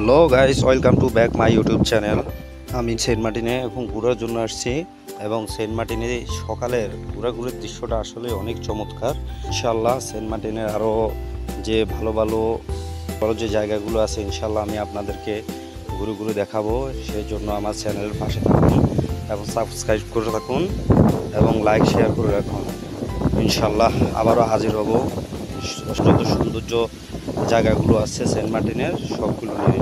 Hello guys, welcome to back my YouTube channel. আমি Saint মার্টিনে এখন ঘোরার জন্য আসছি এবং সেন্ট মার্টিনে সকালের ঘোরাঘুরির দৃশ্যটা আসলে অনেক চমৎকার। ইনশাল্লাহ সেন্ট মার্টিনের আরও যে ভালো ভালো বড় যে জায়গাগুলো আছে ইনশাল্লাহ আমি আপনাদেরকে ঘুরে ঘুরে দেখাবো। সেই জন্য আমার চ্যানেলের পাশে থাকুন এবং সাবস্ক্রাইব করে রাখুন এবং লাইক শেয়ার করে রাখুন। ইনশাল্লাহ আবারও হাজির হব যত সৌন্দর্য জায়গাগুলো আছে সেন্ট মার্টিনের সবগুলো নিয়ে।